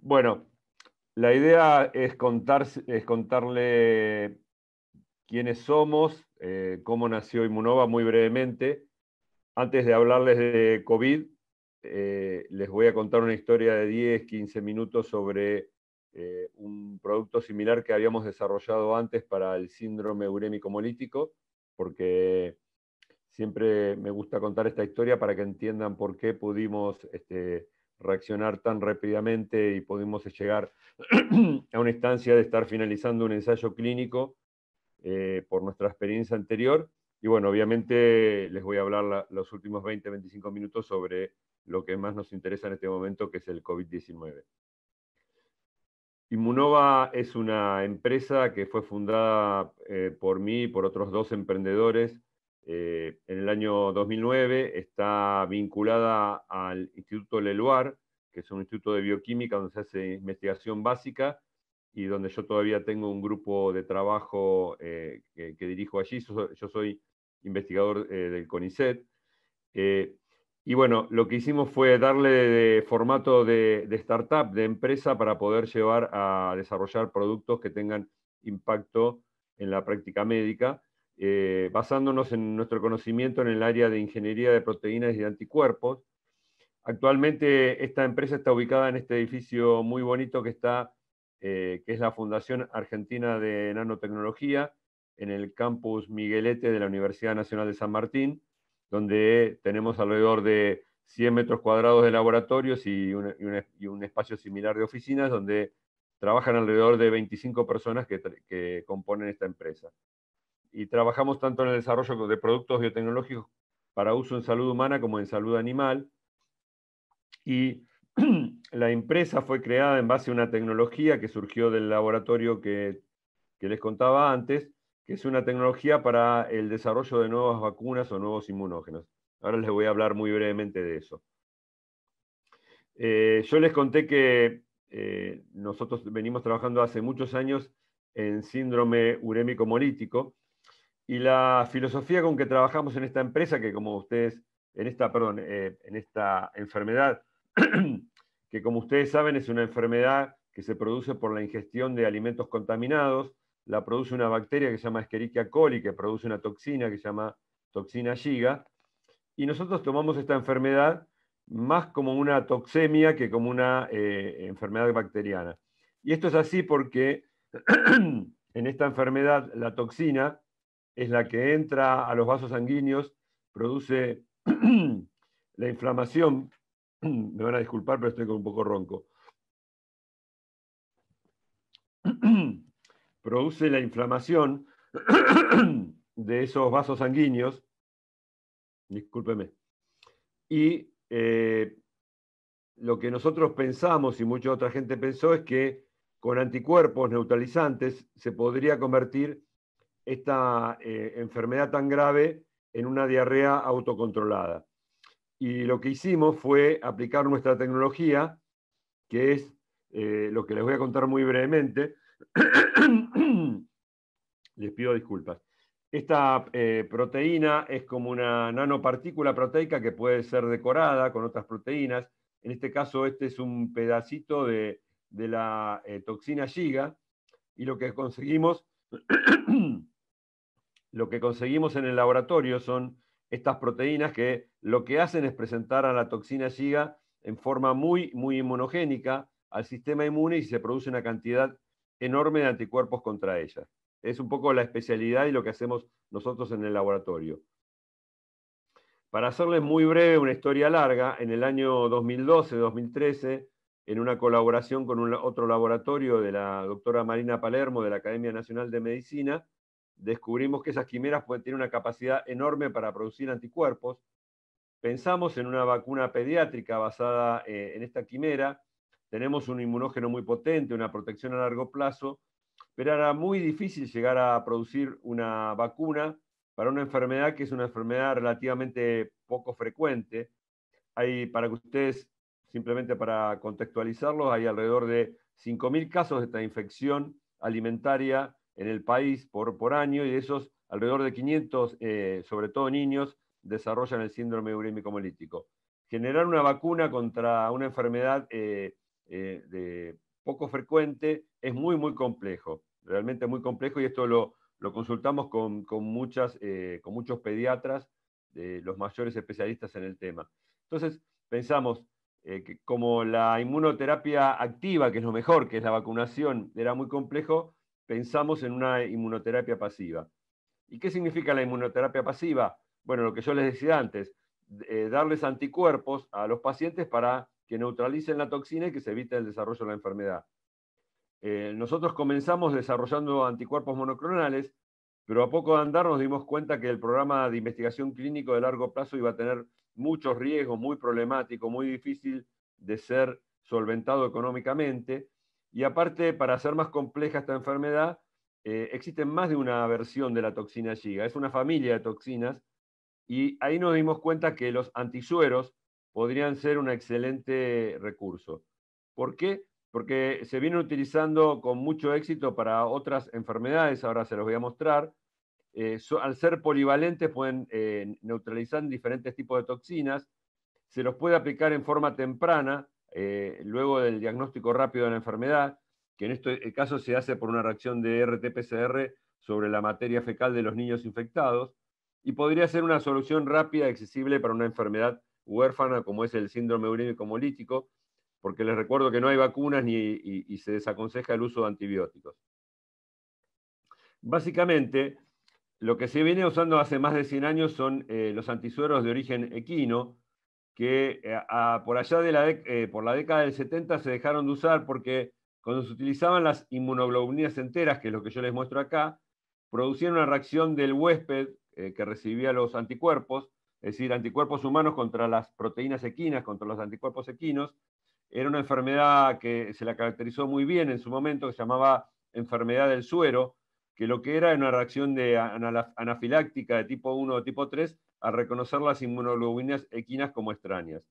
Bueno, la idea es contarle quiénes somos, cómo nació Inmunova muy brevemente. Antes de hablarles de COVID, les voy a contar una historia de 10, 15 minutos sobre un producto similar que habíamos desarrollado antes para el síndrome urémico hemolítico, porque siempre me gusta contar esta historia para que entiendan por qué pudimos reaccionar tan rápidamente y pudimos llegar a una instancia de estar finalizando un ensayo clínico por nuestra experiencia anterior. Y bueno, obviamente les voy a hablar los últimos 20, 25 minutos sobre lo que más nos interesa en este momento, que es el COVID-19. Inmunova es una empresa que fue fundada por mí y por otros dos emprendedores en el año 2009. Está vinculada al Instituto Leluar, que es un instituto de bioquímica donde se hace investigación básica y donde yo todavía tengo un grupo de trabajo que dirijo allí. Yo soy investigador del CONICET. Y bueno, lo que hicimos fue darle de formato de startup, de empresa, para poder llevar a desarrollar productos que tengan impacto en la práctica médica, basándonos en nuestro conocimiento en el área de ingeniería de proteínas y de anticuerpos. Actualmente esta empresa está ubicada en este edificio muy bonito que es la Fundación Argentina de Nanotecnología, en el campus Miguelete de la Universidad Nacional de San Martín, donde tenemos alrededor de 100 metros cuadrados de laboratorios y un espacio similar de oficinas, donde trabajan alrededor de 25 personas que componen esta empresa. Y trabajamos tanto en el desarrollo de productos biotecnológicos para uso en salud humana como en salud animal. Y la empresa fue creada en base a una tecnología que surgió del laboratorio que les contaba antes, que es una tecnología para el desarrollo de nuevas vacunas o nuevos inmunógenos. Ahora les voy a hablar muy brevemente de eso. Yo les conté que nosotros venimos trabajando hace muchos años en síndrome urémico hemolítico, y la filosofía con que trabajamos en esta empresa, que como ustedes, en esta enfermedad, que como ustedes saben es una enfermedad que se produce por la ingestión de alimentos contaminados. La produce una bacteria que se llama Escherichia coli, que produce una toxina que se llama toxina Shiga, y nosotros tomamos esta enfermedad más como una toxemia que como una enfermedad bacteriana. Y esto es así porque en esta enfermedad la toxina es la que entra a los vasos sanguíneos, produce la inflamación. Me van a disculpar, pero estoy con un poco ronco. Produce la inflamación de esos vasos sanguíneos, discúlpeme, y lo que nosotros pensamos y mucha otra gente pensó es que con anticuerpos neutralizantes se podría convertir esta enfermedad tan grave en una diarrea autocontrolada. Y lo que hicimos fue aplicar nuestra tecnología, que es lo que les voy a contar muy brevemente. Les pido disculpas. Esta proteína es como una nanopartícula proteica que puede ser decorada con otras proteínas. En este caso, este es un pedacito de la toxina Shiga, y lo que conseguimos en el laboratorio son estas proteínas que lo que hacen es presentar a la toxina Shiga en forma muy, muy inmunogénica al sistema inmune, y se produce una cantidad enorme de anticuerpos contra ella. Es un poco la especialidad y lo que hacemos nosotros en el laboratorio. Para hacerles muy breve una historia larga, en el año 2012-2013, en una colaboración con otro laboratorio de la doctora Marina Palermo de la Academia Nacional de Medicina, descubrimos que esas quimeras pueden tener una capacidad enorme para producir anticuerpos. Pensamos en una vacuna pediátrica basada en esta quimera. Tenemos un inmunógeno muy potente, una protección a largo plazo, pero era muy difícil llegar a producir una vacuna para una enfermedad que es una enfermedad relativamente poco frecuente. Para que ustedes, simplemente para contextualizarlos, hay alrededor de 5.000 casos de esta infección alimentaria en el país por año, y de esos alrededor de 500, sobre todo niños, desarrollan el síndrome urémico hemolítico. Generar una vacuna contra una enfermedad poco frecuente, es muy, muy complejo, realmente muy complejo, y esto lo consultamos con muchos pediatras, los mayores especialistas en el tema. Entonces, pensamos que como la inmunoterapia activa, que es lo mejor, que es la vacunación, era muy complejo, pensamos en una inmunoterapia pasiva. ¿Y qué significa la inmunoterapia pasiva? Bueno, lo que yo les decía antes, darles anticuerpos a los pacientes para que neutralicen la toxina y que se evite el desarrollo de la enfermedad. Nosotros comenzamos desarrollando anticuerpos monoclonales, pero a poco de andar nos dimos cuenta que el programa de investigación clínico de largo plazo iba a tener muchos riesgos, muy problemático, muy difícil de ser solventado económicamente. Y aparte, para hacer más compleja esta enfermedad, existen más de una versión de la toxina Giga. Es una familia de toxinas, y ahí nos dimos cuenta que los antisueros podrían ser un excelente recurso. ¿Por qué? Porque se vienen utilizando con mucho éxito para otras enfermedades, ahora se los voy a mostrar. Al ser polivalentes pueden neutralizar diferentes tipos de toxinas, se los puede aplicar en forma temprana, luego del diagnóstico rápido de la enfermedad, que en este caso se hace por una reacción de RT-PCR sobre la materia fecal de los niños infectados, y podría ser una solución rápida y accesible para una enfermedad huérfana como es el síndrome urémico hemolítico, porque les recuerdo que no hay vacunas y se desaconseja el uso de antibióticos. Básicamente, lo que se viene usando hace más de 100 años son los antisueros de origen equino, que por allá por la década del 70 se dejaron de usar porque cuando se utilizaban las inmunoglobulinas enteras, que es lo que yo les muestro acá, producían una reacción del huésped que recibía los anticuerpos, es decir, anticuerpos humanos contra las proteínas equinas, contra los anticuerpos equinos. Era una enfermedad que se la caracterizó muy bien en su momento, que se llamaba enfermedad del suero, que lo que era una reacción anafiláctica de tipo 1 o tipo 3 al reconocer las inmunoglobulinas equinas como extrañas.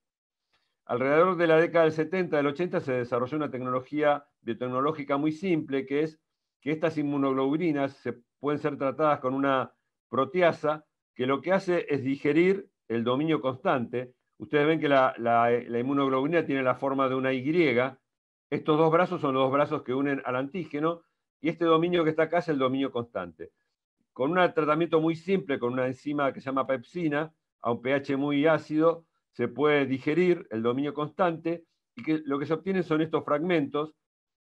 Alrededor de la década del 70, del 80, se desarrolló una tecnología biotecnológica muy simple, que es que estas inmunoglobulinas se pueden ser tratadas con una proteasa que lo que hace es digerir el dominio constante. Ustedes ven que la inmunoglobulina tiene la forma de una Y. Estos dos brazos son los dos brazos que unen al antígeno, y este dominio que está acá es el dominio constante. Con un tratamiento muy simple, con una enzima que se llama pepsina, a un pH muy ácido, se puede digerir el dominio constante, y lo que se obtienen son estos fragmentos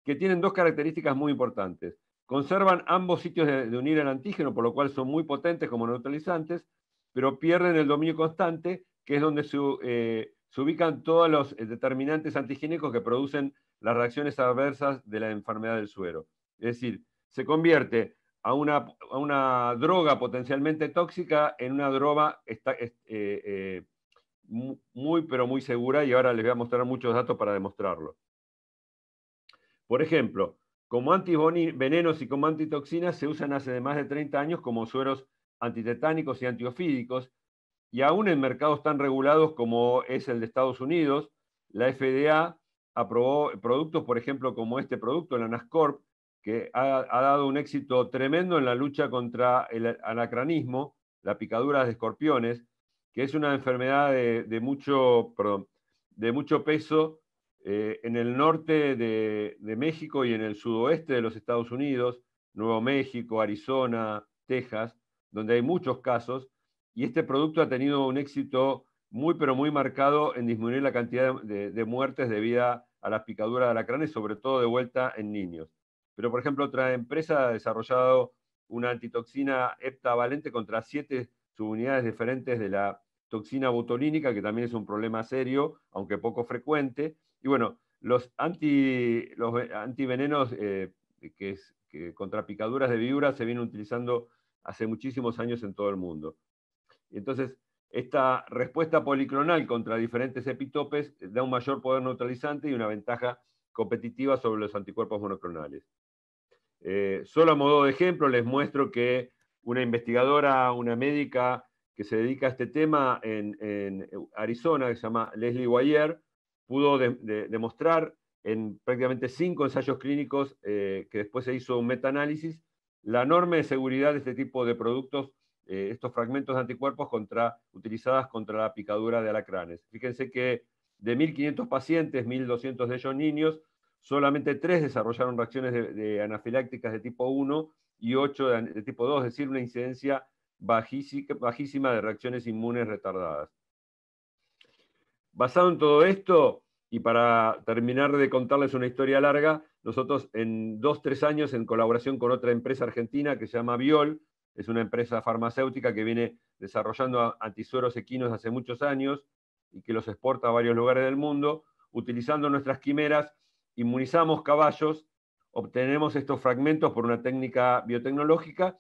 que tienen dos características muy importantes. Conservan ambos sitios de unir el antígeno, por lo cual son muy potentes como neutralizantes, pero pierden el dominio constante, que es donde se ubican todos los determinantes antigénicos que producen las reacciones adversas de la enfermedad del suero. Es decir, se convierte a una droga potencialmente tóxica en una droga muy, pero muy segura, y ahora les voy a mostrar muchos datos para demostrarlo. Por ejemplo, como antivenenos y como antitoxinas se usan hace más de 30 años como sueros antitetánicos y antiofídicos, y aún en mercados tan regulados como es el de Estados Unidos, la FDA aprobó productos, por ejemplo, como este producto, el Anascorp, que ha dado un éxito tremendo en la lucha contra el anacranismo, la picadura de escorpiones, que es una enfermedad de mucho peso en el norte de México y en el sudoeste de los Estados Unidos, Nuevo México, Arizona, Texas, donde hay muchos casos, y este producto ha tenido un éxito muy, pero muy marcado en disminuir la cantidad de muertes debido a las picaduras de alacranes, sobre todo de vuelta en niños. Pero, por ejemplo, otra empresa ha desarrollado una antitoxina heptavalente contra 7 subunidades diferentes de la toxina botulínica, que también es un problema serio, aunque poco frecuente. Y bueno, los antivenenos contra picaduras de víboras se vienen utilizando hace muchísimos años en todo el mundo. Entonces, esta respuesta policlonal contra diferentes epitopes da un mayor poder neutralizante y una ventaja competitiva sobre los anticuerpos monoclonales. Solo a modo de ejemplo, les muestro que una investigadora, una médica que se dedica a este tema en Arizona, que se llama Leslie Wire, pudo demostrar en prácticamente 5 ensayos clínicos, que después se hizo un metaanálisis, la enorme seguridad de este tipo de productos, estos fragmentos de anticuerpos utilizadas contra la picadura de alacranes. Fíjense que De 1.500 pacientes, 1.200 de ellos niños, solamente 3 desarrollaron reacciones de anafilácticas de tipo 1 y 8 de tipo 2, es decir, una incidencia bajísima de reacciones inmunes retardadas. Basado en todo esto, y para terminar de contarles una historia larga, nosotros en 2-3 años, en colaboración con otra empresa argentina que se llama Biol, es una empresa farmacéutica que viene desarrollando antisueros equinos hace muchos años y que los exporta a varios lugares del mundo, utilizando nuestras quimeras, inmunizamos caballos, obtenemos estos fragmentos por una técnica biotecnológica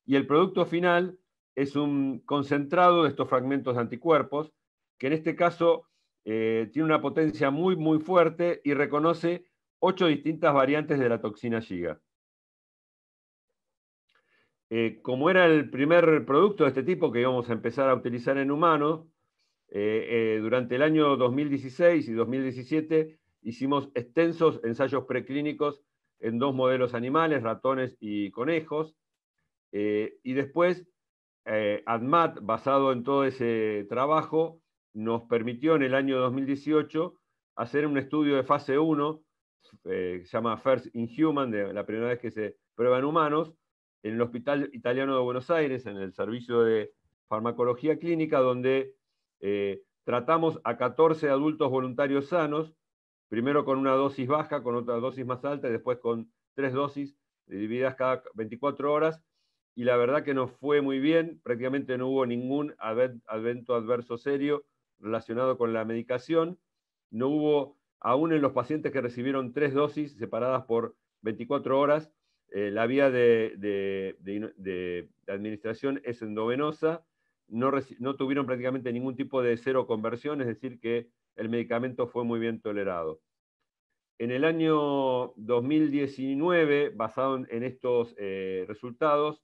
y el producto final es un concentrado de estos fragmentos de anticuerpos, que en este caso tiene una potencia muy, muy fuerte y reconoce 8 distintas variantes de la toxina Giga. Como era el primer producto de este tipo que íbamos a empezar a utilizar en humanos, durante el año 2016 y 2017 hicimos extensos ensayos preclínicos en 2 modelos animales, ratones y conejos, y después ADMAT, basado en todo ese trabajo, nos permitió en el año 2018 hacer un estudio de fase 1, se llama First in Human, de la primera vez que se prueba en humanos, en el Hospital Italiano de Buenos Aires, en el servicio de farmacología clínica, donde tratamos a 14 adultos voluntarios sanos, primero con una dosis baja, con otra dosis más alta, y después con 3 dosis divididas cada 24 horas, y la verdad que nos fue muy bien, prácticamente no hubo ningún evento adverso serio relacionado con la medicación, no hubo, aún en los pacientes que recibieron 3 dosis separadas por 24 horas, la vía de administración es endovenosa, no tuvieron prácticamente ningún tipo de cero conversión, es decir que el medicamento fue muy bien tolerado. En el año 2019, basado en estos resultados,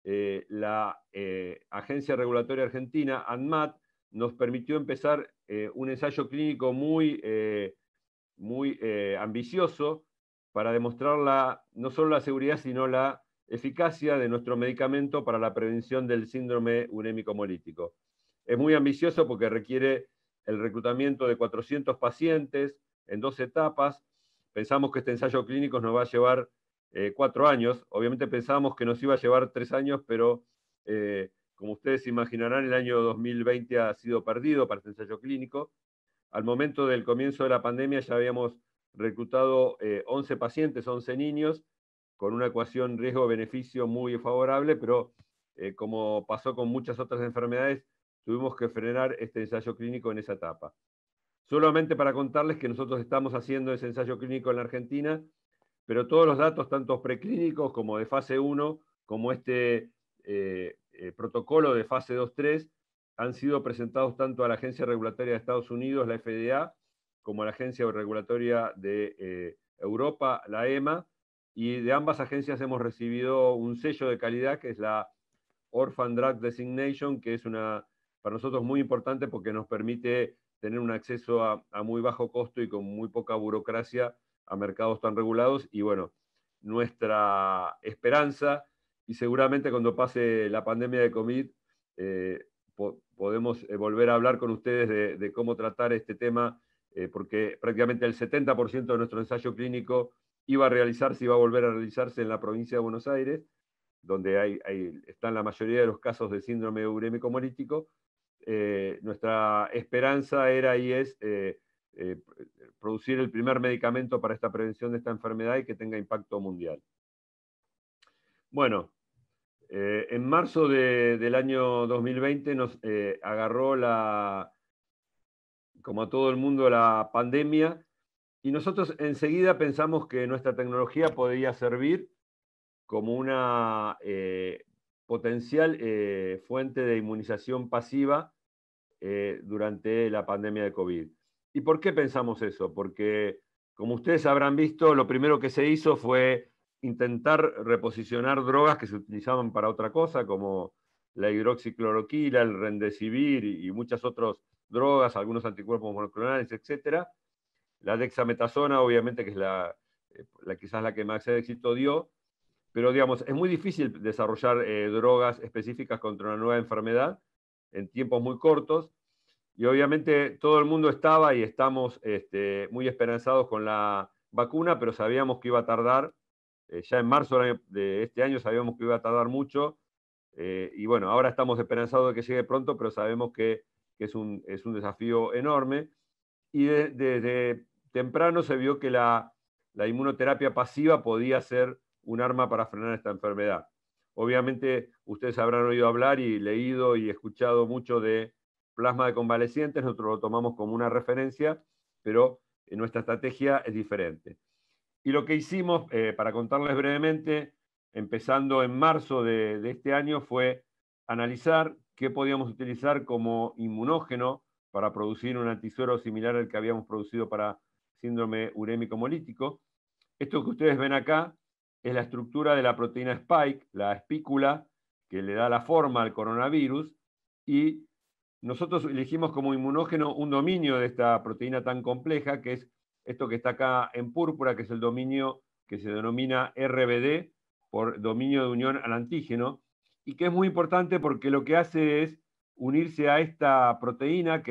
la Agencia Regulatoria Argentina, ANMAT, nos permitió empezar un ensayo clínico muy ambicioso para demostrar no solo la seguridad, sino la eficacia de nuestro medicamento para la prevención del síndrome urémico hemolítico. Es muy ambicioso porque requiere el reclutamiento de 400 pacientes en 2 etapas. Pensamos que este ensayo clínico nos va a llevar 4 años. Obviamente pensábamos que nos iba a llevar 3 años, pero como ustedes imaginarán, el año 2020 ha sido perdido para este ensayo clínico. Al momento del comienzo de la pandemia ya habíamos reclutado 11 pacientes, 11 niños, con una ecuación riesgo-beneficio muy favorable, pero como pasó con muchas otras enfermedades, tuvimos que frenar este ensayo clínico en esa etapa. Solamente para contarles que nosotros estamos haciendo ese ensayo clínico en la Argentina, pero todos los datos, tanto preclínicos como de fase 1, como este protocolo de fase 2-3, han sido presentados tanto a la Agencia Regulatoria de Estados Unidos, la FDA, como a la Agencia Regulatoria de Europa, la EMA, y de ambas agencias hemos recibido un sello de calidad que es la Orphan Drug Designation, que es para nosotros muy importante porque nos permite tener un acceso a muy bajo costo y con muy poca burocracia a mercados tan regulados. Y bueno, nuestra esperanza, y seguramente cuando pase la pandemia de COVID, podemos volver a hablar con ustedes de cómo tratar este tema, porque prácticamente el 70% de nuestro ensayo clínico iba a realizarse y va a volver a realizarse en la provincia de Buenos Aires, donde están la mayoría de los casos de síndrome urémico hemolítico. Nuestra esperanza era y es producir el primer medicamento para esta prevención de esta enfermedad y que tenga impacto mundial. Bueno, en marzo del año 2020 nos agarró como a todo el mundo, la pandemia, y nosotros enseguida pensamos que nuestra tecnología podía servir como una potencial fuente de inmunización pasiva durante la pandemia de COVID. ¿Y por qué pensamos eso? Porque, como ustedes habrán visto, lo primero que se hizo fue intentar reposicionar drogas que se utilizaban para otra cosa, como la hidroxicloroquina, el remdesivir y muchas otras drogas, algunos anticuerpos monoclonales, etc. La dexametasona, obviamente, que es quizás la que más éxito dio, pero digamos, es muy difícil desarrollar drogas específicas contra una nueva enfermedad en tiempos muy cortos. Y obviamente todo el mundo estaba y estamos muy esperanzados con la vacuna, pero sabíamos que iba a tardar, ya en marzo de este año sabíamos que iba a tardar mucho, y bueno, ahora estamos esperanzados de que llegue pronto, pero sabemos que es un desafío enorme. Y desde temprano se vio que la inmunoterapia pasiva podía ser un arma para frenar esta enfermedad. Obviamente ustedes habrán oído hablar y leído y escuchado mucho de plasma de convalecientes, nosotros lo tomamos como una referencia, pero nuestra estrategia es diferente. Y lo que hicimos, para contarles brevemente, empezando en marzo de este año, fue analizar qué podíamos utilizar como inmunógeno para producir un antisuero similar al que habíamos producido para síndrome urémico hemolítico. Esto que ustedes ven acá es la estructura de la proteína Spike, la espícula que le da la forma al coronavirus, y nosotros elegimos como inmunógeno un dominio de esta proteína tan compleja, que es esto que está acá en púrpura, que es el dominio que se denomina RBD, por dominio de unión al antígeno, y que es muy importante porque lo que hace es unirse a esta proteína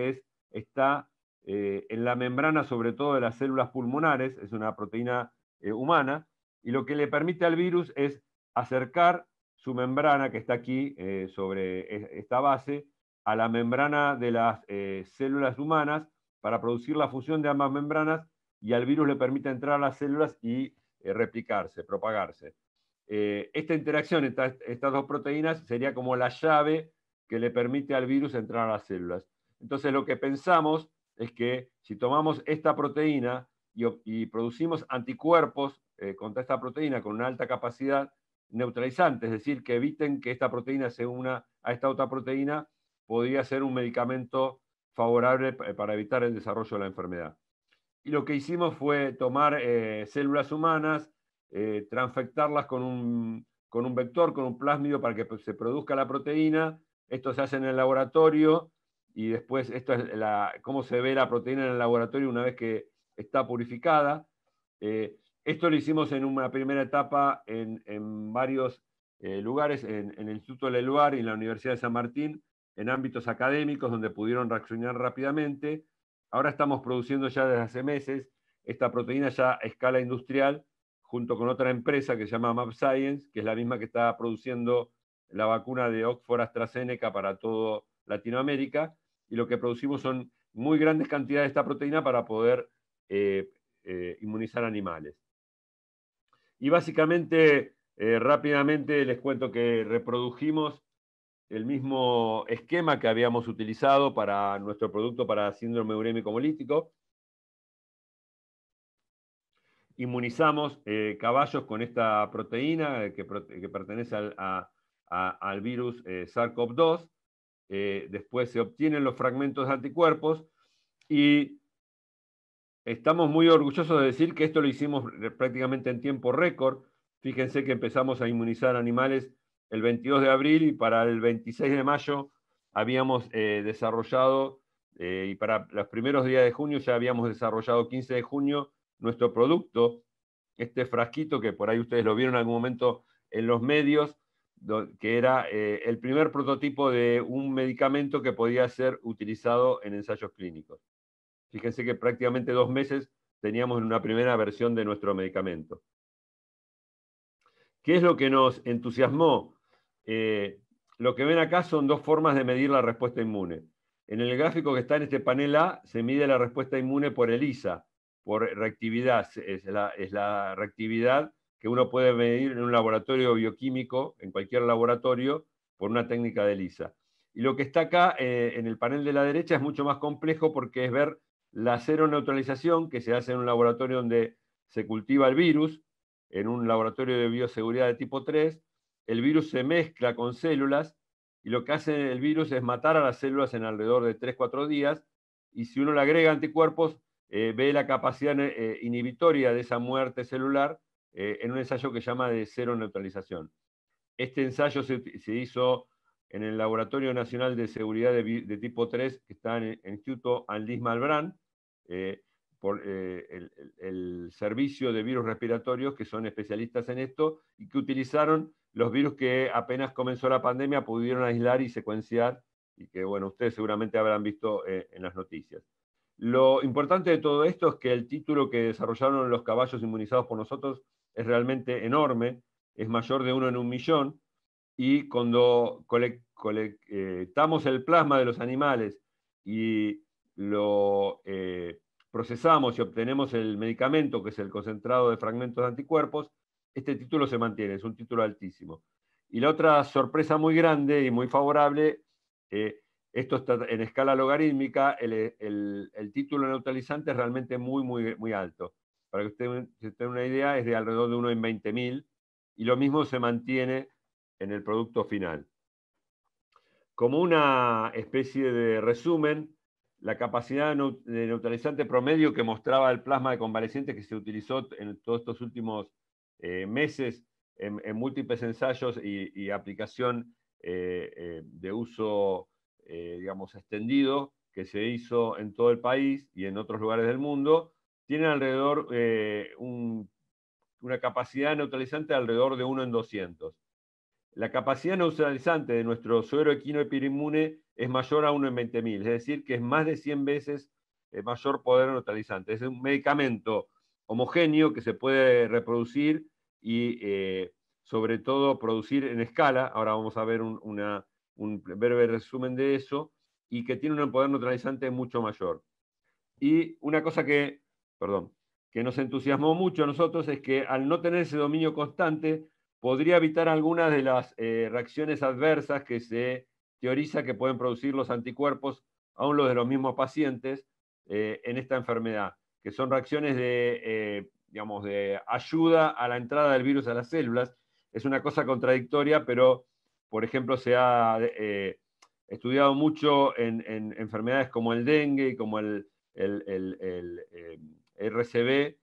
está en la membrana, sobre todo de las células pulmonares, es una proteína humana, y lo que le permite al virus es acercar su membrana, que está aquí sobre esta base, a la membrana de las células humanas para producir la fusión de ambas membranas, y al virus le permite entrar a las células y replicarse, propagarse. Esta interacción entre estas dos proteínas sería como la llave que le permite al virus entrar a las células. Entonces lo que pensamos es que si tomamos esta proteína y producimos anticuerpos contra esta proteína con una alta capacidad neutralizante, es decir, que eviten que esta proteína se una a esta otra proteína, podría ser un medicamento favorable para evitar el desarrollo de la enfermedad. Y lo que hicimos fue tomar células humanas, transfectarlas con un vector, con un plásmido para que se produzca la proteína. Esto se hace en el laboratorio y después esto es cómo se ve la proteína en el laboratorio una vez que está purificada. Esto lo hicimos en una primera etapa en varios lugares, en el Instituto Leluar y en la Universidad de San Martín, en ámbitos académicos donde pudieron reaccionar rápidamente. Ahora estamos produciendo ya desde hace meses esta proteína ya a escala industrial, junto con otra empresa que se llama mAbxience, que es la misma que está produciendo la vacuna de Oxford AstraZeneca para toda Latinoamérica, y lo que producimos son muy grandes cantidades de esta proteína para poder inmunizar animales. Y básicamente, rápidamente les cuento que reprodujimos el mismo esquema que habíamos utilizado para nuestro producto para síndrome urémico hemolítico. Inmunizamos caballos con esta proteína que pertenece al virus SARS-CoV-2. Después se obtienen los fragmentos de anticuerpos y estamos muy orgullosos de decir que esto lo hicimos prácticamente en tiempo récord. Fíjense que empezamos a inmunizar animales el 22 de abril y para el 26 de mayo habíamos desarrollado, y para los primeros días de junio ya habíamos desarrollado 15 de junio nuestro producto, este frasquito que por ahí ustedes lo vieron en algún momento en los medios, que era el primer prototipo de un medicamento que podía ser utilizado en ensayos clínicos. Fíjense que prácticamente 2 meses teníamos una primera versión de nuestro medicamento. ¿Qué es lo que nos entusiasmó? Lo que ven acá son dos formas de medir la respuesta inmune. En el gráfico que está en este panel A se mide la respuesta inmune por ELISA, por reactividad. Es la reactividad que uno puede medir en un laboratorio bioquímico, en cualquier laboratorio, por una técnica de ELISA. Y lo que está acá en el panel de la derecha es mucho más complejo porque es ver la cero neutralización que se hace en un laboratorio donde se cultiva el virus, en un laboratorio de bioseguridad de tipo 3, el virus se mezcla con células y lo que hace el virus es matar a las células en alrededor de 3-4 días, y si uno le agrega anticuerpos, ve la capacidad inhibitoria de esa muerte celular en un ensayo que se llama de cero neutralización. Este ensayo se hizo en el Laboratorio Nacional de Seguridad de tipo 3, que está en el Instituto Andrés Malbrán, por el servicio de virus respiratorios, que son especialistas en esto, y que utilizaron los virus que apenas comenzó la pandemia, pudieron aislar y secuenciar y que, bueno, ustedes seguramente habrán visto en las noticias. Lo importante de todo esto es que el título que desarrollaron los caballos inmunizados por nosotros es realmente enorme, es mayor de 1 en 1.000.000, y cuando colectamos el plasma de los animales y lo procesamos y obtenemos el medicamento, que es el concentrado de fragmentos de anticuerpos, este título se mantiene, es un título altísimo. Y la otra sorpresa muy grande y muy favorable, esto está en escala logarítmica, el título neutralizante es realmente muy, muy, muy alto. Para que ustedes tengan una idea, es de alrededor de 1 en 20.000, y lo mismo se mantiene en el producto final. Como una especie de resumen, la capacidad de neutralizante promedio que mostraba el plasma de convalecientes que se utilizó en todos estos últimos meses en múltiples ensayos y aplicación de uso, digamos, extendido, que se hizo en todo el país y en otros lugares del mundo, tiene alrededor una capacidad neutralizante alrededor de 1 en 200. La capacidad neutralizante de nuestro suero equino epirinmune es mayor a 1 en 20.000, es decir, que es más de 100 veces mayor poder neutralizante. Es un medicamento homogéneo que se puede reproducir y, sobre todo, producir en escala. Ahora vamos a ver un breve resumen de eso, y que tiene un poder neutralizante mucho mayor. Y una cosa que nos entusiasmó mucho a nosotros es que, al no tener ese dominio constante, podría evitar algunas de las reacciones adversas que se teoriza que pueden producir los anticuerpos, aún los de los mismos pacientes, en esta enfermedad, que son reacciones digamos, de ayuda a la entrada del virus a las células. Es una cosa contradictoria, pero, por ejemplo, se ha estudiado mucho en enfermedades como el dengue y como el RCB,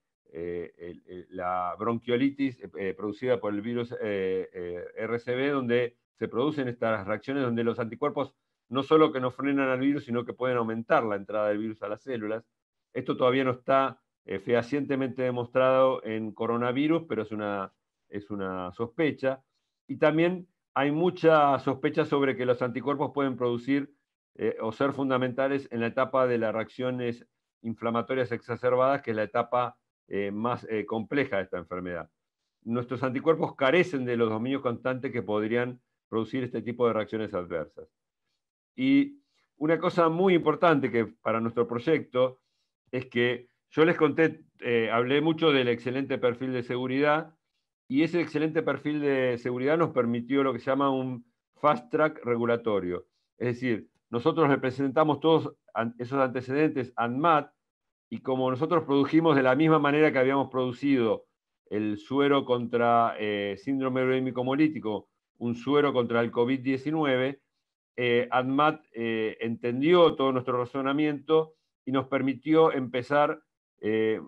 la bronquiolitis producida por el virus RCB, donde se producen estas reacciones donde los anticuerpos no solo que no frenan al virus, sino que pueden aumentar la entrada del virus a las células. Esto todavía no está fehacientemente demostrado en coronavirus, pero es una sospecha. Y también hay mucha sospecha sobre que los anticuerpos pueden producir o ser fundamentales en la etapa de las reacciones inflamatorias exacerbadas, que es la etapa más compleja de esta enfermedad. Nuestros anticuerpos carecen de los dominios constantes que podrían producir este tipo de reacciones adversas. Y una cosa muy importante que para nuestro proyecto es que yo les conté, hablé mucho del excelente perfil de seguridad, y ese excelente perfil de seguridad nos permitió lo que se llama un fast track regulatorio. Es decir, nosotros representamos todos esos antecedentes ANMAT, y como nosotros produjimos de la misma manera que habíamos producido el suero contra síndrome urémico hemolítico, un suero contra el COVID-19, ANMAT entendió todo nuestro razonamiento y nos permitió empezar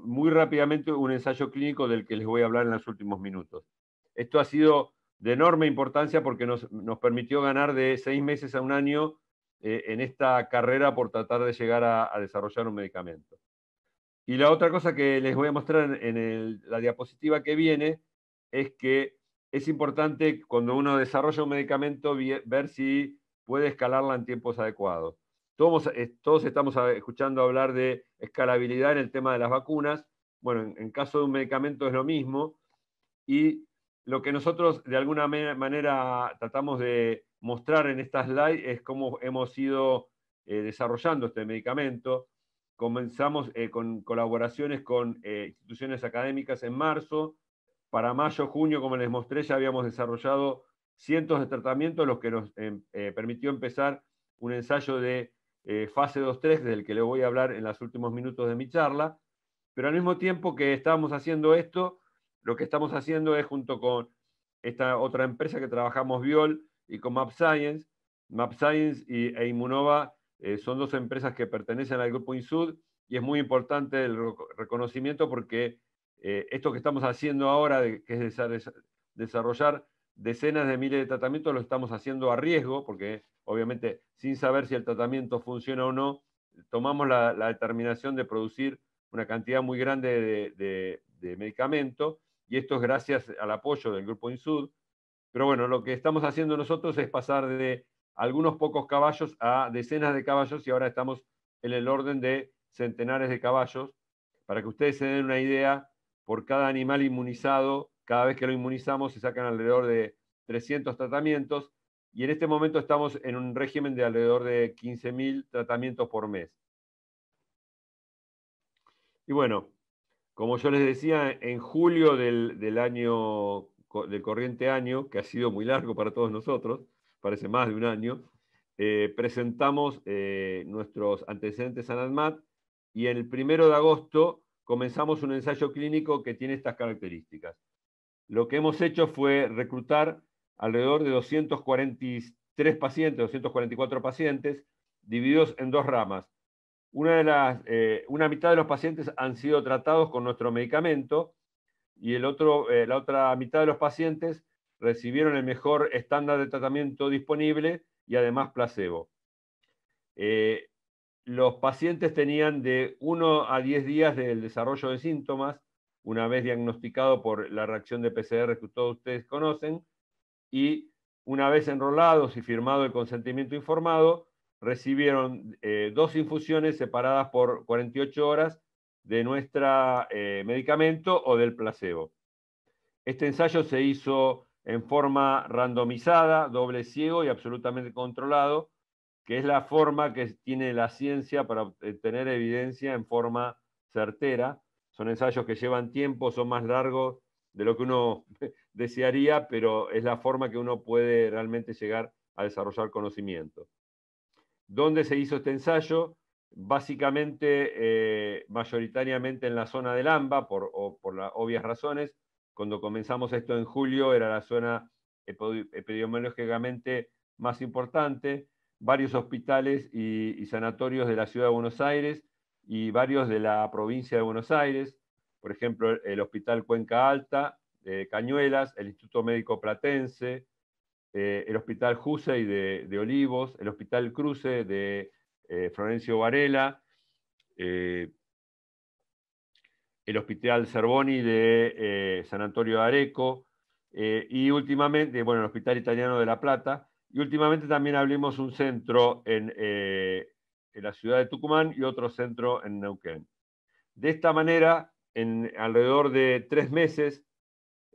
muy rápidamente un ensayo clínico del que les voy a hablar en los últimos minutos. Esto ha sido de enorme importancia porque nos permitió ganar de 6 meses a 1 año en esta carrera por tratar de llegar a desarrollar un medicamento. Y la otra cosa que les voy a mostrar en la diapositiva que viene es que es importante, cuando uno desarrolla un medicamento, ver si puede escalarla en tiempos adecuados. Todos estamos escuchando hablar de escalabilidad en el tema de las vacunas. Bueno, en caso de un medicamento es lo mismo, y lo que nosotros de alguna manera tratamos de mostrar en esta slide es cómo hemos ido desarrollando este medicamento. Comenzamos con colaboraciones con instituciones académicas en marzo. Para mayo, junio, como les mostré, ya habíamos desarrollado cientos de tratamientos, los que nos permitió empezar un ensayo de fase 2-3, del que les voy a hablar en los últimos minutos de mi charla. Pero al mismo tiempo que estábamos haciendo esto, lo que estamos haciendo es, junto con esta otra empresa que trabajamos, Viol, y con MapScience, e Immunova son dos empresas que pertenecen al grupo INSUD, y es muy importante el reconocimiento porque esto que estamos haciendo ahora, que es desarrollar decenas de miles de tratamientos, lo estamos haciendo a riesgo, porque obviamente sin saber si el tratamiento funciona o no, tomamos la determinación de producir una cantidad muy grande de medicamento, y esto es gracias al apoyo del grupo INSUD. Pero bueno, lo que estamos haciendo nosotros es pasar de algunos pocos caballos a decenas de caballos y ahora estamos en el orden de centenares de caballos. Para que ustedes se den una idea, por cada animal inmunizado, cada vez que lo inmunizamos se sacan alrededor de 300 tratamientos y en este momento estamos en un régimen de alrededor de 15.000 tratamientos por mes. Y bueno, como yo les decía, en julio del corriente año, que ha sido muy largo para todos nosotros, parece más de un año, presentamos nuestros antecedentes a ANMAT y el 1 de agosto comenzamos un ensayo clínico que tiene estas características. Lo que hemos hecho fue reclutar alrededor de 243 pacientes, 244 pacientes, divididos en dos ramas. Una mitad de los pacientes han sido tratados con nuestro medicamento y la otra mitad de los pacientes recibieron el mejor estándar de tratamiento disponible y además placebo. Los pacientes tenían de 1 a 10 días del desarrollo de síntomas, una vez diagnosticado por la reacción de PCR que todos ustedes conocen, y una vez enrolados y firmado el consentimiento informado, recibieron 2 infusiones separadas por 48 horas de nuestro medicamento o del placebo. Este ensayo se hizo en forma randomizada, doble ciego y absolutamente controlado, que es la forma que tiene la ciencia para obtener evidencia en forma certera. Son ensayos que llevan tiempo, son más largos de lo que uno desearía, pero es la forma que uno puede realmente llegar a desarrollar conocimiento. ¿Dónde se hizo este ensayo? Básicamente, mayoritariamente en la zona del AMBA, por las obvias razones. Cuando comenzamos esto en julio era la zona epidemiológicamente más importante, varios hospitales y sanatorios de la ciudad de Buenos Aires y varios de la provincia de Buenos Aires, por ejemplo, el Hospital Cuenca Alta, Cañuelas, el Instituto Médico Platense, el Hospital Jusey de Olivos, el Hospital Cruce de Florencio Varela, el Hospital Cervoni de San Antonio de Areco, y últimamente, bueno, el Hospital Italiano de La Plata, y últimamente también abrimos un centro en la ciudad de Tucumán y otro centro en Neuquén. De esta manera, en alrededor de 3 meses,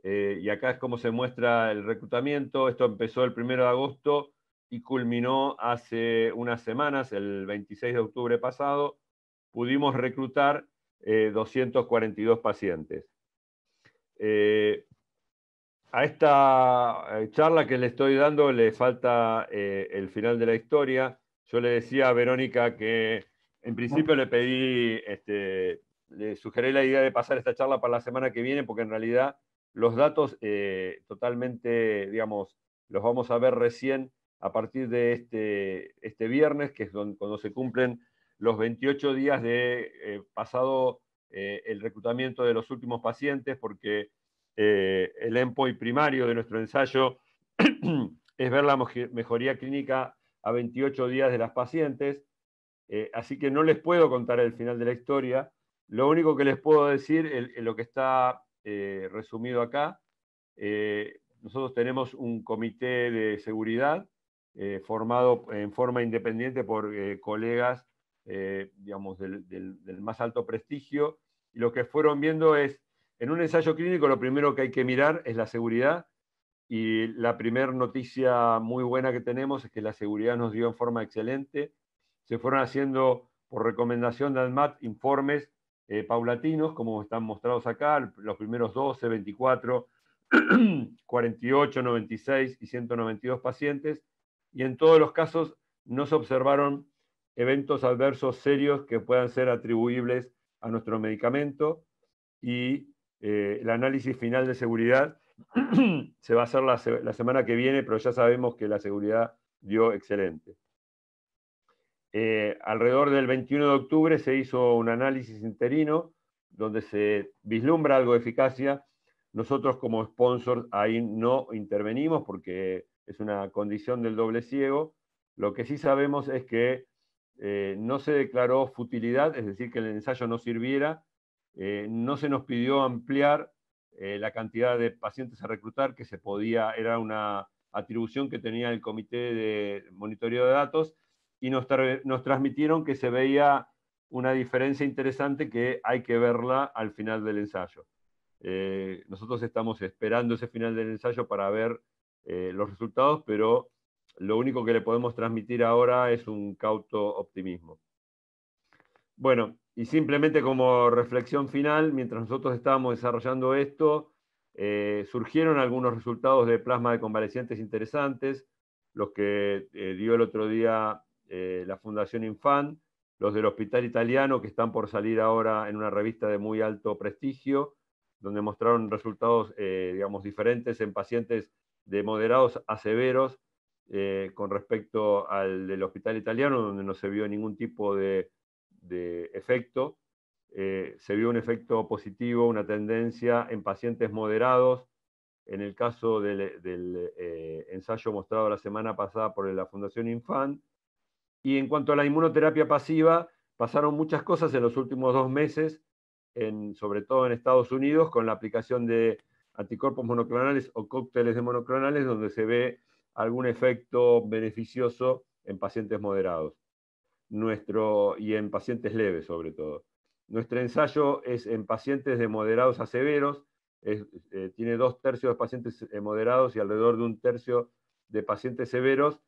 y acá es como se muestra el reclutamiento, esto empezó el 1 de agosto y culminó hace unas semanas, el 26 de octubre pasado, pudimos reclutar 242 pacientes. A esta charla que le estoy dando le falta el final de la historia. Yo le decía a Verónica que en principio le pedí, le sugerí la idea de pasar esta charla para la semana que viene, porque en realidad los datos totalmente, digamos, los vamos a ver recién a partir de este viernes, que es cuando se cumplen los 28 días de pasado el reclutamiento de los últimos pacientes, porque el endpoint primario de nuestro ensayo es ver la mejoría clínica a 28 días de las pacientes, así que no les puedo contar el final de la historia. Lo único que les puedo decir, lo que está resumido acá, nosotros tenemos un comité de seguridad formado en forma independiente por colegas, digamos, del más alto prestigio, y lo que fueron viendo es, en un ensayo clínico lo primero que hay que mirar es la seguridad, y la primera noticia muy buena que tenemos es que la seguridad nos dio en forma excelente. Se fueron haciendo, por recomendación de ANMAT, informes paulatinos, como están mostrados acá, los primeros 12, 24, 48, 96 y 192 pacientes, y en todos los casos no se observaron eventos adversos serios que puedan ser atribuibles a nuestro medicamento, y el análisis final de seguridad se va a hacer la semana que viene, pero ya sabemos que la seguridad dio excelente. Alrededor del 21 de octubre se hizo un análisis interino donde se vislumbra algo de eficacia. Nosotros como sponsor ahí no intervenimos porque es una condición del doble ciego. Lo que sí sabemos es que no se declaró futilidad, es decir, que el ensayo no sirviera. No se nos pidió ampliar la cantidad de pacientes a reclutar, que se podía, era una atribución que tenía el Comité de Monitoreo de Datos, y nos transmitieron que se veía una diferencia interesante que hay que verla al final del ensayo. Nosotros estamos esperando ese final del ensayo para ver los resultados, pero lo único que le podemos transmitir ahora es un cauto optimismo. Bueno, y simplemente como reflexión final, mientras nosotros estábamos desarrollando esto, surgieron algunos resultados de plasma de convalecientes interesantes, los que dio el otro día la Fundación Infant, los del Hospital Italiano, que están por salir ahora en una revista de muy alto prestigio, donde mostraron resultados, digamos, diferentes en pacientes de moderados a severos con respecto al del Hospital Italiano, donde no se vio ningún tipo de efecto. Se vio un efecto positivo, una tendencia en pacientes moderados, en el caso del ensayo mostrado la semana pasada por la Fundación Infant. Y en cuanto a la inmunoterapia pasiva, pasaron muchas cosas en los últimos 2 meses, sobre todo en Estados Unidos, con la aplicación de anticuerpos monoclonales o cócteles de monoclonales, donde se ve algún efecto beneficioso en pacientes moderados. Y en pacientes leves sobre todo. Nuestro ensayo es en pacientes de moderados a severos, tiene 2/3 de pacientes moderados y alrededor de 1/3 de pacientes severos.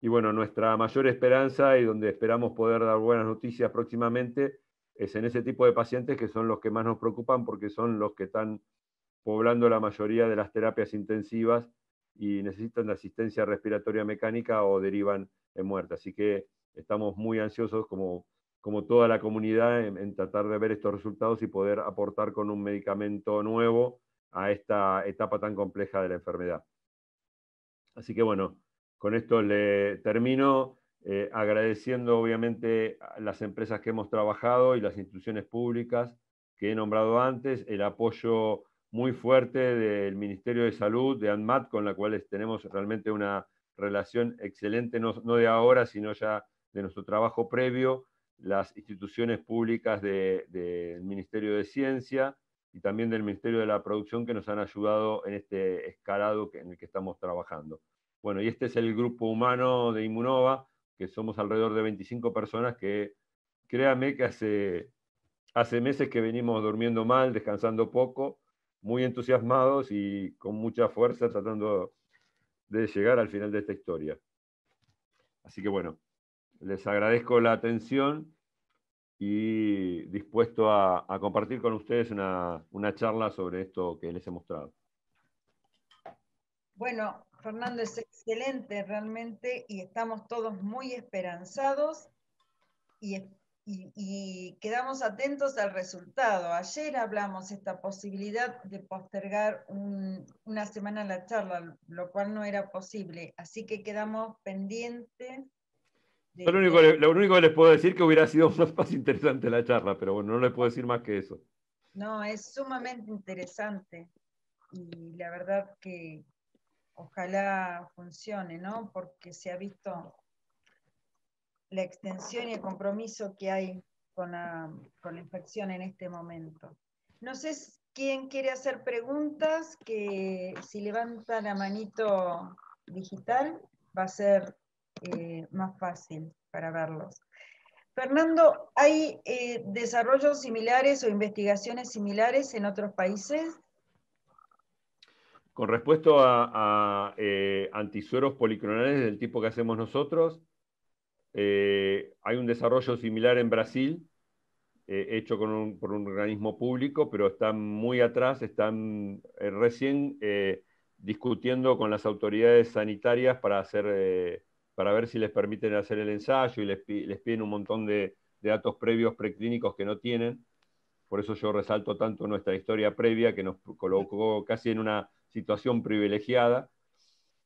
Y bueno, nuestra mayor esperanza y donde esperamos poder dar buenas noticias próximamente es en ese tipo de pacientes, que son los que más nos preocupan porque son los que están poblando la mayoría de las terapias intensivas y necesitan de asistencia respiratoria mecánica o derivan en muerte. Así que estamos muy ansiosos, como toda la comunidad, en tratar de ver estos resultados y poder aportar con un medicamento nuevo a esta etapa tan compleja de la enfermedad. Así que bueno, con esto le termino agradeciendo obviamente a las empresas que hemos trabajado y las instituciones públicas que he nombrado antes, el apoyo muy fuerte del Ministerio de Salud, de ANMAT, con la cual tenemos realmente una relación excelente, no de ahora, sino ya de nuestro trabajo previo, las instituciones públicas del Ministerio de Ciencia y también del Ministerio de la Producción, que nos han ayudado en este escalado en el que estamos trabajando. Bueno, y este es el grupo humano de Immunova, que somos alrededor de 25 personas que, créanme que hace meses que venimos durmiendo mal, descansando poco, muy entusiasmados y con mucha fuerza tratando de llegar al final de esta historia. Así que bueno, les agradezco la atención y dispuesto a compartir con ustedes una charla sobre esto que les he mostrado. Bueno, Fernando, es excelente realmente y estamos todos muy esperanzados y quedamos atentos al resultado. Ayer hablamos esta posibilidad de postergar una semana la charla, lo cual no era posible, así que quedamos pendientes. Lo único que les puedo decir que hubiera sido más interesante la charla, pero bueno, no les puedo decir más que eso. No, es sumamente interesante y la verdad que ojalá funcione, ¿no? Porque se ha visto la extensión y el compromiso que hay con la infección en este momento. No sé quién quiere hacer preguntas, que si levanta la manito digital va a ser más fácil para verlos. Fernando, ¿hay desarrollos similares o investigaciones similares en otros países? Con respecto a antisueros policlonales del tipo que hacemos nosotros, hay un desarrollo similar en Brasil, hecho por un organismo público, pero están muy atrás, están recién discutiendo con las autoridades sanitarias para ver si les permiten hacer el ensayo y les piden un montón de datos previos preclínicos que no tienen. Por eso yo resalto tanto nuestra historia previa, que nos colocó casi en una situación privilegiada.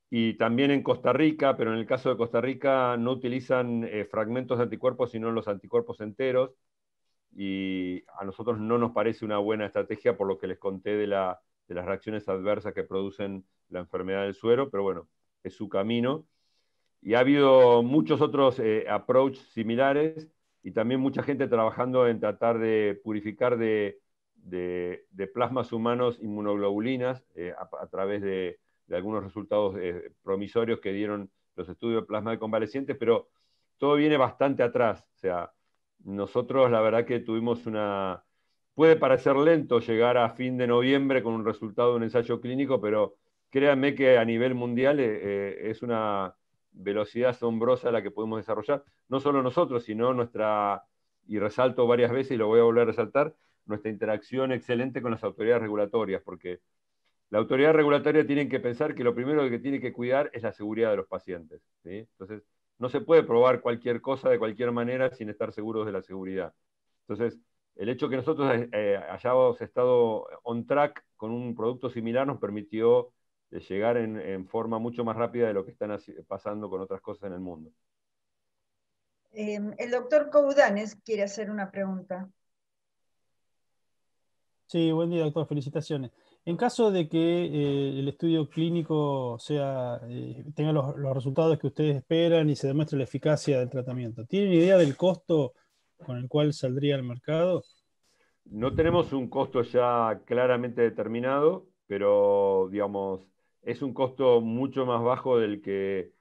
Y también en Costa Rica, pero en el caso de Costa Rica no utilizan fragmentos de anticuerpos, sino los anticuerpos enteros. Y a nosotros no nos parece una buena estrategia por lo que les conté de las reacciones adversas que producen la enfermedad del suero, pero bueno, es su camino. Y ha habido muchos otros approaches similares y también mucha gente trabajando en tratar de purificar de plasmas humanos inmunoglobulinas a través de de algunos resultados promisorios que dieron los estudios de plasma de convalecientes, pero todo viene bastante atrás. O sea, nosotros la verdad que tuvimos una... Puede parecer lento llegar a fin de noviembre con un resultado de un ensayo clínico, pero créanme que a nivel mundial es una velocidad asombrosa la que podemos desarrollar, no solo nosotros, sino nuestra, y resalto varias veces y lo voy a volver a resaltar, nuestra interacción excelente con las autoridades regulatorias, porque la autoridad regulatoria tiene que pensar que lo primero que tiene que cuidar es la seguridad de los pacientes, ¿sí? Entonces, no se puede probar cualquier cosa de cualquier manera sin estar seguros de la seguridad. Entonces, el hecho que nosotros hayamos estado on track con un producto similar nos permitió llegar en forma mucho más rápida de lo que están pasando con otras cosas en el mundo. El doctor Coudanes quiere hacer una pregunta. Sí, buen día, doctor. Felicitaciones. En caso de que el estudio clínico tenga los resultados que ustedes esperan y se demuestre la eficacia del tratamiento, ¿tienen idea del costo con el cual saldría al mercado? No tenemos un costo ya claramente determinado, pero digamos, es un costo mucho más bajo del que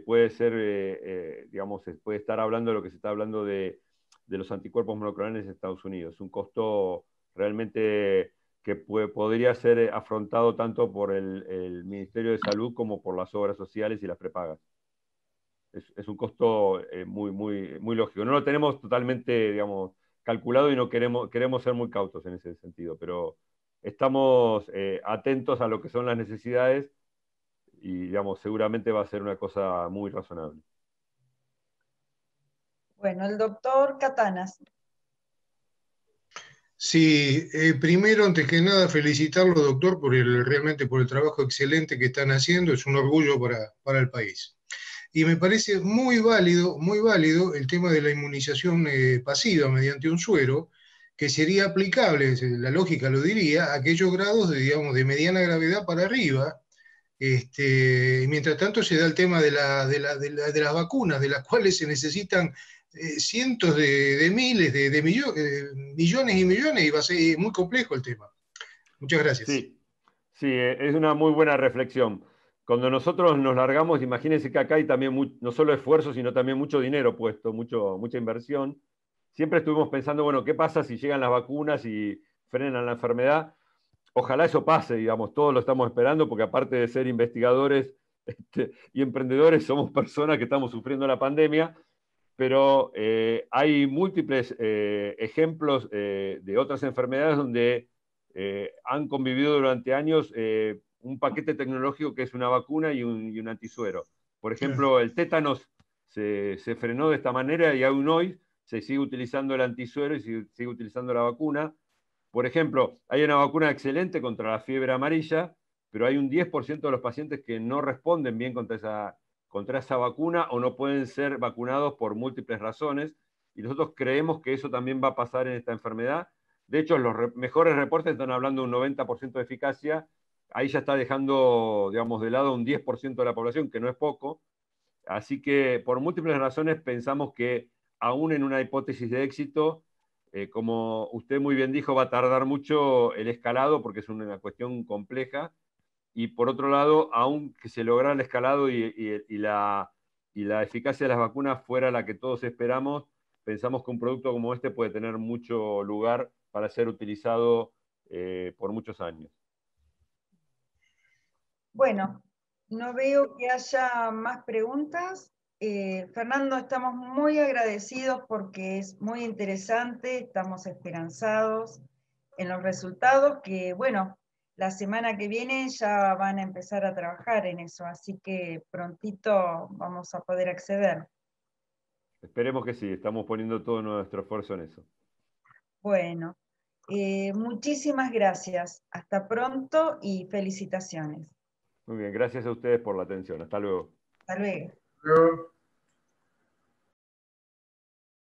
puede ser, digamos, se puede estar hablando de lo que se está hablando de los anticuerpos monoclonales en Estados Unidos. Es un costo realmente que podría ser afrontado tanto por el Ministerio de Salud como por las obras sociales y las prepagas. Es un costo muy lógico. No lo tenemos totalmente, digamos, calculado y no queremos ser muy cautos en ese sentido, pero estamos atentos a lo que son las necesidades y, digamos, seguramente va a ser una cosa muy razonable. Bueno, el doctor Catanas. Sí, primero, antes que nada, felicitarlo, doctor, realmente por el trabajo excelente que están haciendo. Es un orgullo para el país. Y me parece muy válido el tema de la inmunización pasiva mediante un suero, que sería aplicable, la lógica lo diría, a aquellos grados de, digamos, de mediana gravedad para arriba. Mientras tanto se da el tema de las vacunas, de las cuales se necesitan cientos de miles, millones y millones, y va a ser muy complejo el tema. Muchas gracias. Sí, sí, es una muy buena reflexión. Cuando nosotros nos largamos, imagínense que acá hay también no solo esfuerzo, sino también mucho dinero puesto, mucha inversión. Siempre estuvimos pensando, bueno, ¿qué pasa si llegan las vacunas y frenan la enfermedad? Ojalá eso pase, digamos, todos lo estamos esperando, porque aparte de ser investigadores y emprendedores, somos personas que estamos sufriendo la pandemia, pero hay múltiples ejemplos de otras enfermedades donde han convivido durante años un paquete tecnológico que es una vacuna y un antisuero. Por ejemplo, el tétanos se frenó de esta manera y aún hoy se sigue utilizando el antisuero y se sigue utilizando la vacuna. Por ejemplo, hay una vacuna excelente contra la fiebre amarilla, pero hay un 10% de los pacientes que no responden bien contra esa vacuna o no pueden ser vacunados por múltiples razones. Y nosotros creemos que eso también va a pasar en esta enfermedad. De hecho, los mejores reportes están hablando de un 90% de eficacia. Ahí ya está dejando, digamos, de lado un 10% de la población, que no es poco. Así que por múltiples razones pensamos que aún en una hipótesis de éxito, como usted muy bien dijo, va a tardar mucho el escalado porque es una cuestión compleja. Y por otro lado, aun que se lograra el escalado y la eficacia de las vacunas fuera la que todos esperamos, pensamos que un producto como este puede tener mucho lugar para ser utilizado por muchos años. Bueno, no veo que haya más preguntas. Fernando, estamos muy agradecidos porque es muy interesante, estamos esperanzados en los resultados que, bueno, la semana que viene ya van a empezar a trabajar en eso, así que prontito vamos a poder acceder. Esperemos que sí, estamos poniendo todo nuestro esfuerzo en eso. Bueno, muchísimas gracias. Hasta pronto y felicitaciones. Muy bien, gracias a ustedes por la atención. Hasta luego. Hasta luego. Pero...